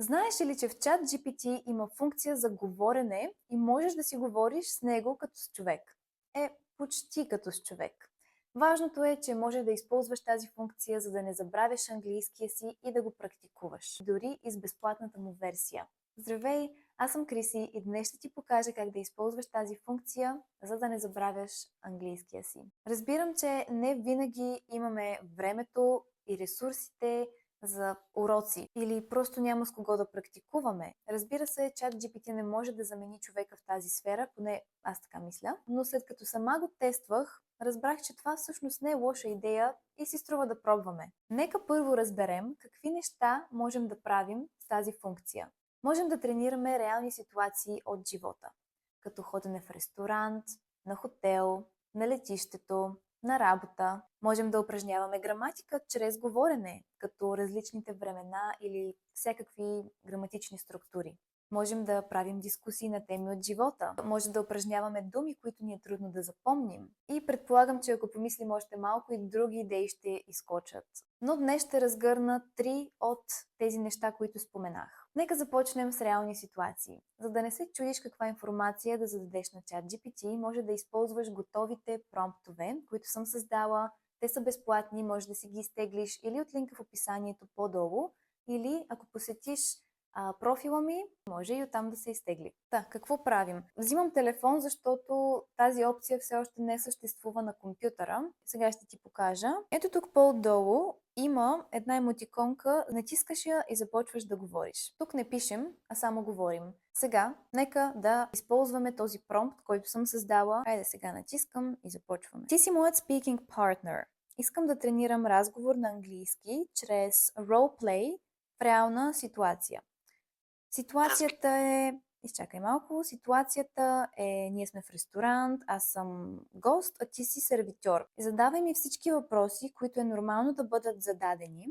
Знаеш ли, че в чат GPT има функция за говорене и можеш да си говориш с него като с човек? Почти като с човек. Важното е, че можеш да използваш тази функция, за да не забравяш английския си и да го практикуваш, дори и с безплатната му версия. Здравей, аз съм Криси и днес ще ти покажа как да използваш тази функция, за да не забравяш английския си. Разбирам, че не винаги имаме времето и ресурсите за уроци или просто няма с кого да практикуваме. Разбира се, чат GPT не може да замени човека в тази сфера, поне аз така мисля, но след като сама го тествах, разбрах, че това всъщност не е лоша идея и си струва да пробваме. Нека първо разберем какви неща можем да правим с тази функция. Можем да тренираме реални ситуации от живота, като ходене в ресторант, на хотел, на летището, на работа. Можем да упражняваме граматика чрез говорене, като различните времена или всякакви граматични структури. Можем да правим дискусии на теми от живота. Може да упражняваме думи, които ни е трудно да запомним. И предполагам, че ако помислим още малко, и други идеи ще изкочат. Но днес ще разгърна 3 от тези неща, които споменах. Нека започнем с реални ситуации. За да не се чудиш каква информация да зададеш на чат GPT, може да използваш готовите промптове, които съм създала. Те са безплатни, може да си ги изтеглиш или от линка в описанието по-долу, или ако посетиш профила ми, може и оттам да се изтегли. Какво правим? Взимам телефон, защото тази опция все още не съществува на компютъра. Сега ще ти покажа. Ето тук по-долу има една емотиконка, натискаш я и започваш да говориш. Тук не пишем, а само говорим. Сега, нека да използваме този промпт, който съм създала. Хайде сега натискам и започваме. Ти си моят speaking partner. Искам да тренирам разговор на английски чрез roleplay в реална ситуация. Ситуацията е... Изчакай малко. Ситуацията е... Ние сме в ресторант, аз съм гост, а ти си сервитьор. Задавай ми всички въпроси, които е нормално да бъдат зададени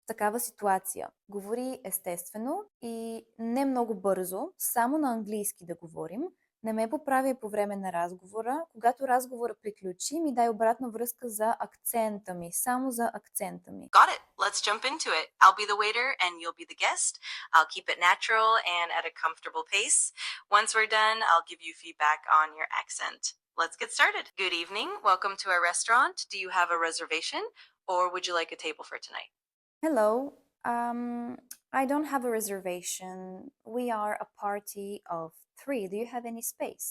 в такава ситуация. Говори естествено и не много бързо, само на английски да говорим. Не ме поправяй по време на разговора. Когато разговора приключи, ми дай обратна връзка за акцента ми. Само за акцента ми. Got it. Let's jump into it. I'll be the waiter and you'll be the guest. I'll keep it natural and at a comfortable pace. Once we're done, I'll give you feedback on your accent. Let's get started. Good evening. Welcome to our restaurant. Do you have a reservation or would you like a table for tonight? Hello. I don't have a reservation. We are a party of 3. Do you have any space?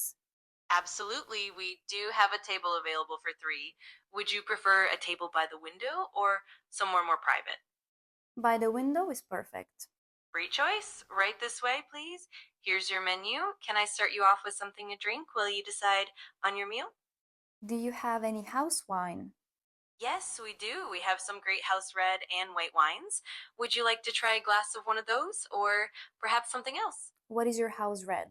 Absolutely. We do have a table available for three. Would you prefer a table by the window or somewhere more private? By the window is perfect. Great choice. Right this way, please. Here's your menu. Can I start you off with something to drink while you decide on your meal? Do you have any house wine? Yes, we do. We have some great house red and white wines. Would you like to try a glass of one of those or perhaps something else? What is your house red?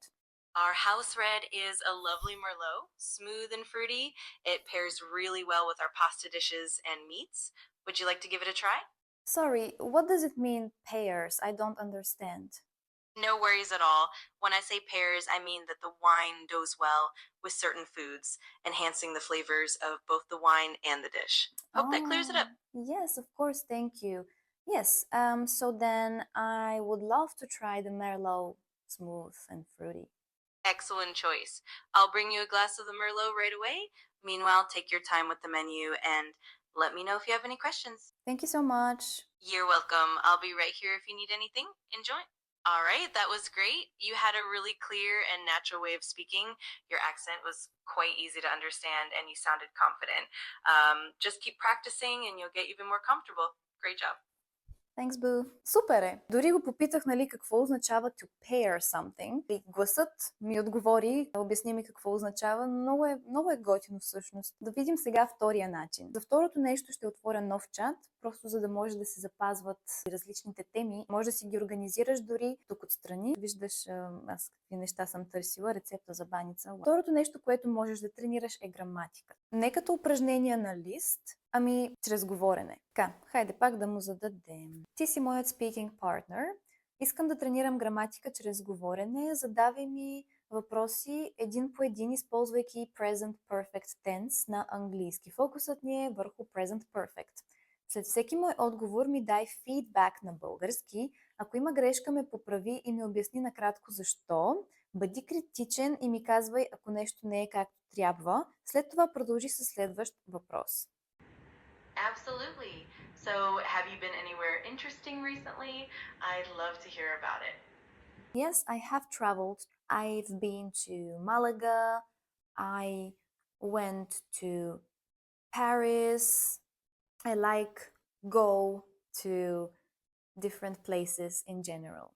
Our house red is a lovely Merlot, smooth and fruity. It pairs really well with our pasta dishes and meats. Would you like to give it a try? Sorry, what does it mean pairs? I don't understand. No worries at all. When I say pairs, I mean that the wine goes well with certain foods, enhancing the flavors of both the wine and the dish. Hope that clears it up. Yes, of course, thank you. Yes, so then I would love to try the Merlot, smooth and fruity. Excellent choice. I'll bring you a glass of the Merlot right away. Meanwhile, take your time with the menu and let me know if you have any questions. Thank you so much. You're welcome. I'll be right here if you need anything. Enjoy. All right, that was great. You had a really clear and natural way of speaking. Your accent was quite easy to understand and you sounded confident. Just keep practicing and you'll get even more comfortable. Great job. Thanks, Boo. Супер е! Дори го попитах, нали, какво означава to pair something. И гласът ми отговори, обясни ми какво означава. Много е готино всъщност. Да видим сега втория начин. За второто нещо ще отворя нов чат, просто за да може да се запазват различните теми. Може да си ги организираш дори тук отстрани. Виждаш аз какви неща съм търсила, рецепта за баница. Второто нещо, което можеш да тренираш е граматика. Не като упражнения на лист, ами чрез говорене. Така, хайде пак да му зададем. Ти си моят speaking partner. Искам да тренирам граматика чрез говорене. Задавай ми въпроси един по един, използвайки present perfect tense на английски. Фокусът ни е върху present perfect. След всеки мой отговор ми дай фидбак на български, Ако има грешка, ме поправи и ми обясни накратко защо. Бъди критичен и ми казвай, ако нещо не е както трябва. След това продължи със следващ въпрос. Absolutely. So, have you been anywhere interesting recently? I'd love to hear about it. Yes, I have traveled. I've been to Malaga. I went to Paris. I like go to different places in general.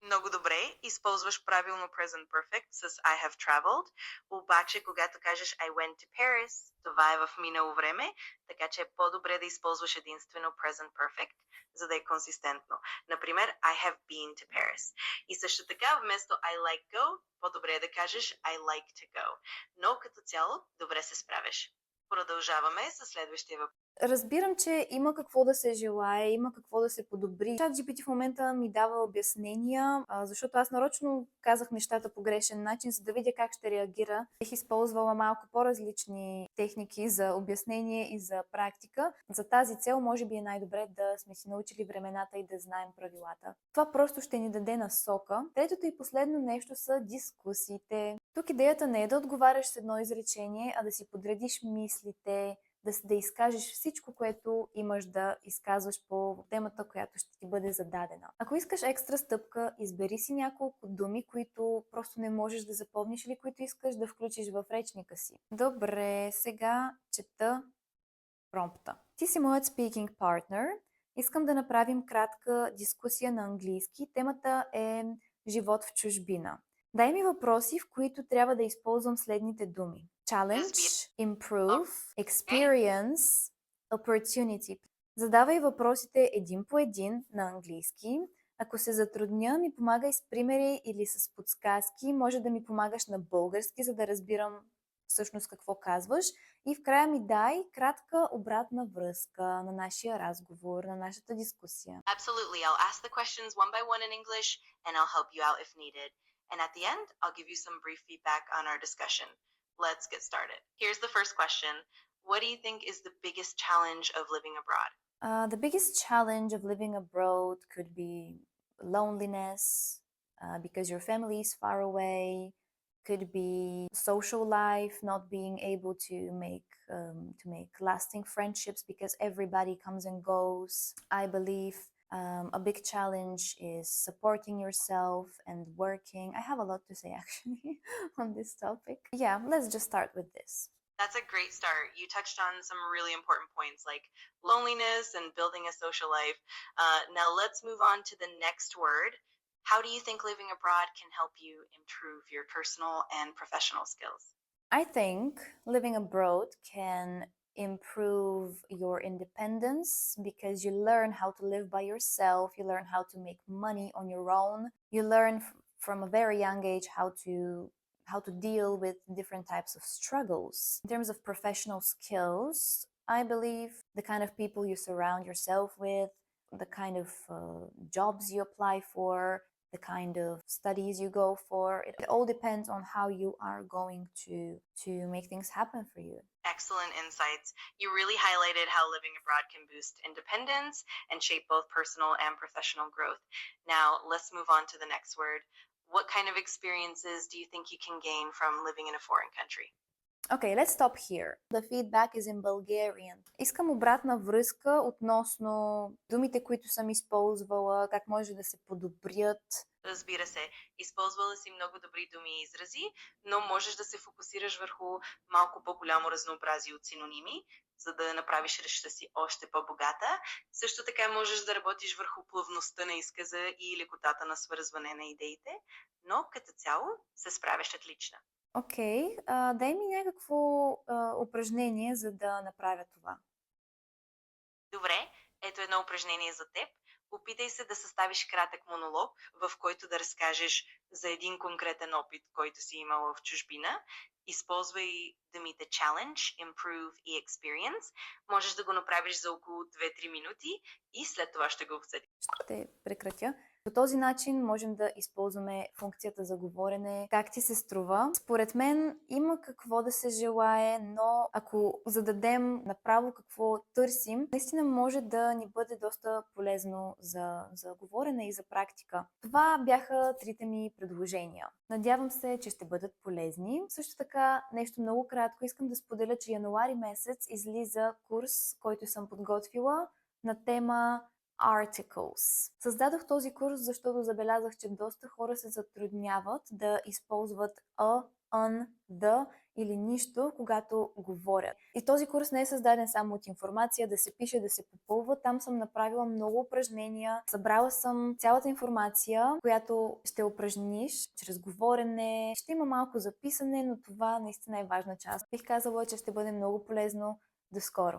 Много добре, използваш правилно present perfect с I have traveled, обаче когато кажеш I went to Paris, това е в минало време, така че е по-добре да използваш единствено present perfect, за да е консистентно. Например, I have been to Paris. И също така, вместо I like go, по-добре е да кажеш I like to go. Но като цяло, добре се справяш. Продължаваме с следващия въпрос. Разбирам, че има какво да се желае, има какво да се подобри. ChatGPT в момента ми дава обяснения, защото аз нарочно казах нещата по грешен начин, за да видя как ще реагира. Бих използвала малко по-различни техники за обяснение и за практика. За тази цел може би е най-добре да сме си научили времената и да знаем правилата. Това просто ще ни даде насока. Третото и последно нещо са дискусиите. Тук идеята не е да отговаряш с едно изречение, а да си подредиш мислите, да изкажеш всичко, което имаш да изказваш по темата, която ще ти бъде зададена. Ако искаш екстра стъпка, избери си няколко думи, които просто не можеш да запомниш или които искаш да включиш в речника си. Добре, сега чета промпта. Ти си моят speaking partner. Искам да направим кратка дискусия на английски. Темата е живот в чужбина. Дай ми въпроси, в които трябва да използвам следните думи. Challenge, improve, experience, opportunity. Задавай въпросите един по един на английски. Ако се затрудня, ми помагай с примери или с подсказки. Може да ми помагаш на български, за да разбирам всъщност какво казваш. И в края ми дай кратка обратна връзка на нашия разговор, на нашата дискусия. Absolutely. I'll ask the questions one by one in English and I'll help you out if needed. And at the end, I'll give you some brief feedback on our discussion. Let's get started. Here's the first question. What do you think is the biggest challenge of living abroad? The biggest challenge of living abroad could be loneliness, because your family is far away, could be social life, not being able to make lasting friendships because everybody comes and goes. I believe a big challenge is supporting yourself and working. I have a lot to say actually on this topic. Yeah, let's just start with this. That's a great start. You touched on some really important points like loneliness and building a social life. Now let's move on to the next word. How do you think living abroad can help you improve your personal and professional skills? I think living abroad can improve your independence because you learn how to live by yourself, you learn how to make money on your own, you learn from a very young age how to deal with different types of struggles. In terms of professional skills, I believe the kind of people you surround yourself with, the kind of jobs you apply for, the kind of studies you go for, it all depends on how you are going to make things happen for you. Excellent insights. You really highlighted how living abroad can boost independence and shape both personal and professional growth. Now, let's move on to the next word. What kind of experiences do you think you can gain from living in a foreign country? Okay, let's stop here. The feedback is in Bulgarian. Искам обратна връзка относно думите, които съм използвала, как може да се подобрят. Разбира се, използвала си много добри думи и изрази, но можеш да се фокусираш върху малко по-голямо разнообразие от синоними, за да направиш речта си още по-богата. Също така можеш да работиш върху плъвността на изказа и лекотата на свързване на идеите, но като цяло се справяш отлично. Окей, дай ми някакво упражнение, за да направя това. Добре, ето едно упражнение за теб. Опитай се да съставиш кратък монолог, в който да разкажеш за един конкретен опит, който си имала в чужбина. Използвай думите challenge, improve и experience. Можеш да го направиш за около 2-3 минути и след това ще го обсъдим. Ще прекратя. По този начин можем да използваме функцията за говорене. Как ти се струва? Според мен има какво да се желае, но ако зададем направо какво търсим, наистина може да ни бъде доста полезно за говорене и за практика. Това бяха трите ми предложения. Надявам се, че ще бъдат полезни. Също така, нещо много кратко, искам да споделя, че януари месец излиза курс, който съм подготвила на тема articles. Създадох този курс, защото забелязах, че доста хора се затрудняват да използват an, the или нищо, когато говорят. И този курс не е създаден само от информация, да се пише, да се попълва. Там съм направила много упражнения. Събрала съм цялата информация, която ще упражниш чрез говорене. Ще има малко записане, но това наистина е важна част. Бих казала, че ще бъде много полезно. До скоро!